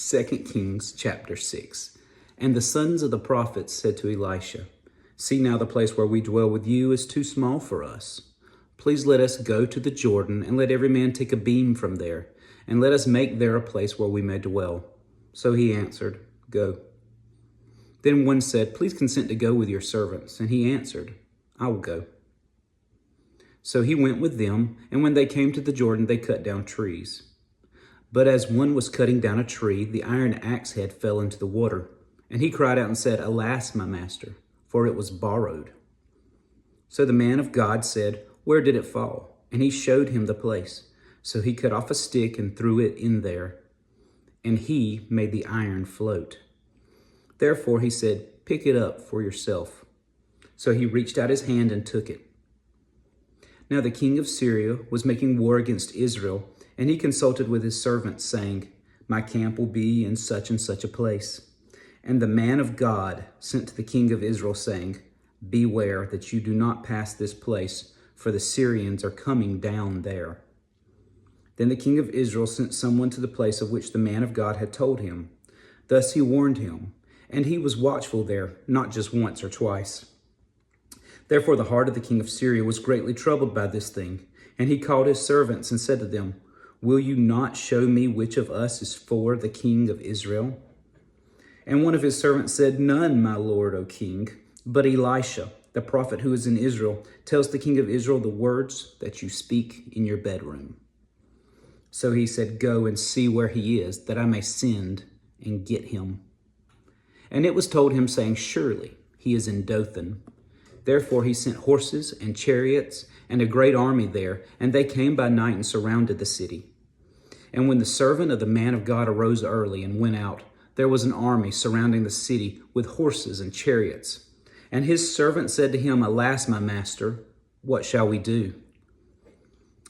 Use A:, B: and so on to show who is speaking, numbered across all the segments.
A: 2 Kings chapter 6. And the sons of the prophets said to Elisha, "See now, the place where we dwell with you is too small for us. Please let us go to the Jordan, and let every man take a beam from there, and let us make there a place where we may dwell." So he answered, "Go." Then one said, "Please consent to go with your servants." And he answered, "I will go." So he went with them, and when they came to the Jordan, they cut down trees. But as one was cutting down a tree, the iron axe head fell into the water. And he cried out and said, "Alas, my master, for it was borrowed." So the man of God said, "Where did it fall?" And he showed him the place. So he cut off a stick and threw it in there, and he made the iron float. Therefore he said, "Pick it up for yourself." So he reached out his hand and took it. Now the king of Syria was making war against Israel, and he consulted with his servants, saying, "My camp will be in such and such a place." And the man of God sent to the king of Israel, saying, "Beware that you do not pass this place, for the Syrians are coming down there." Then the king of Israel sent someone to the place of which the man of God had told him. Thus he warned him, and he was watchful there, not just once or twice. Therefore the heart of the king of Syria was greatly troubled by this thing, and he called his servants and said to them, "Will you not show me which of us is for the king of Israel?" And one of his servants said, "None, my lord, O king, but Elisha, the prophet who is in Israel, tells the king of Israel the words that you speak in your bedroom." So he said, "Go and see where he is, that I may send and get him." And it was told him, saying, "Surely he is in Dothan." Therefore he sent horses and chariots and a great army there, and they came by night and surrounded the city. And when the servant of the man of God arose early and went out, there was an army surrounding the city with horses and chariots. And his servant said to him, "Alas, my master, what shall we do?"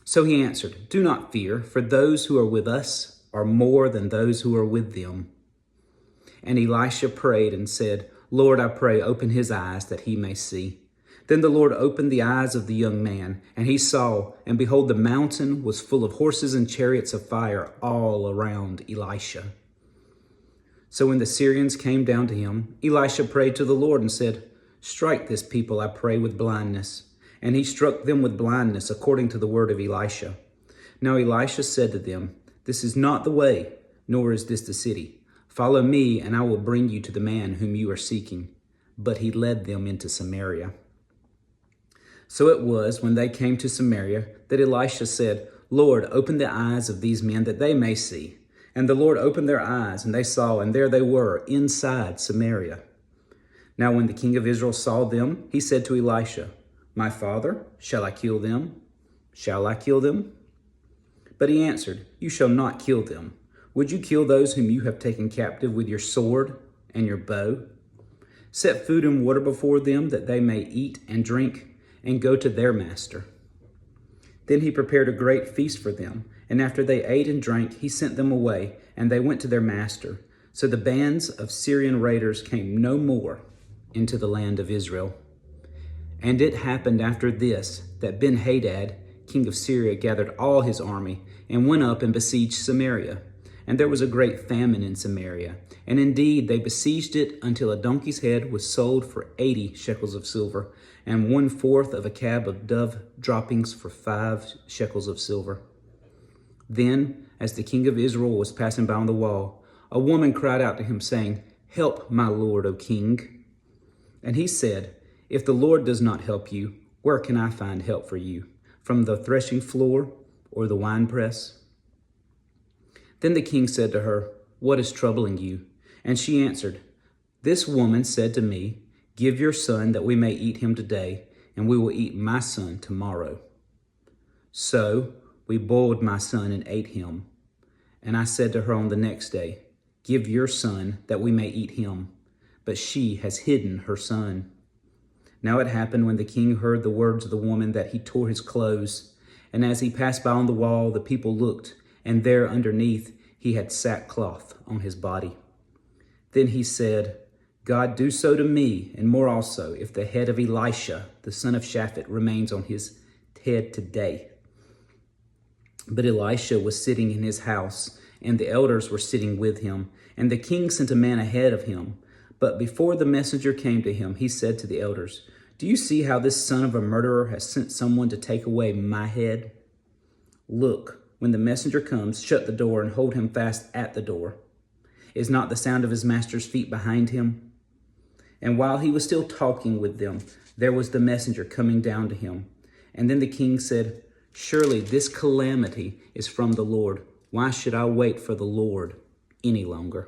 A: So he answered, "Do not fear, for those who are with us are more than those who are with them." And Elisha prayed and said, "Lord, I pray, open his eyes that he may see." Then the Lord opened the eyes of the young man, and he saw, and behold, the mountain was full of horses and chariots of fire all around Elisha. So when the Syrians came down to him, Elisha prayed to the Lord and said, "Strike this people, I pray, with blindness." And he struck them with blindness according to the word of Elisha. Now Elisha said to them, "This is not the way, nor is this the city. Follow me, and I will bring you to the man whom you are seeking." But he led them into Samaria. So it was, when they came to Samaria, that Elisha said, "Lord, open the eyes of these men that they may see." And the Lord opened their eyes, and they saw, and there they were, inside Samaria. Now when the king of Israel saw them, he said to Elisha, "My father, shall I kill them? Shall I kill them?" But he answered, "You shall not kill them. Would you kill those whom you have taken captive with your sword and your bow? Set food and water before them, that they may eat and drink, and go to their master." Then he prepared a great feast for them, and after they ate and drank, he sent them away, and they went to their master. So the bands of Syrian raiders came no more into the land of Israel. And it happened after this that Ben-Hadad, king of Syria, gathered all his army and went up and besieged Samaria. And there was a great famine in Samaria. And indeed, they besieged it until a donkey's head was sold for 80 shekels of silver, and 1/4 of a cab of dove droppings for 5 shekels of silver. Then, as the king of Israel was passing by on the wall, a woman cried out to him, saying, "Help, my lord, O king." And he said, "If the Lord does not help you, where can I find help for you? From the threshing floor or the winepress?" Then the king said to her, "What is troubling you?" And she answered, "This woman said to me, 'Give your son that we may eat him today, and we will eat my son tomorrow.' So we boiled my son and ate him. And I said to her on the next day, 'Give your son that we may eat him.' But she has hidden her son." Now it happened when the king heard the words of the woman that he tore his clothes. And as he passed by on the wall, the people looked, and there underneath he had sackcloth on his body. Then he said, "God, do so to me, and more also, if the head of Elisha, the son of Shaphat, remains on his head today." But Elisha was sitting in his house, and the elders were sitting with him. And the king sent a man ahead of him. But before the messenger came to him, he said to the elders, "Do you see how this son of a murderer has sent someone to take away my head? Look, when the messenger comes, shut the door and hold him fast at the door. Is not the sound of his master's feet behind him?" And while he was still talking with them, there was the messenger coming down to him. And then the king said, "Surely this calamity is from the Lord. Why should I wait for the Lord any longer?"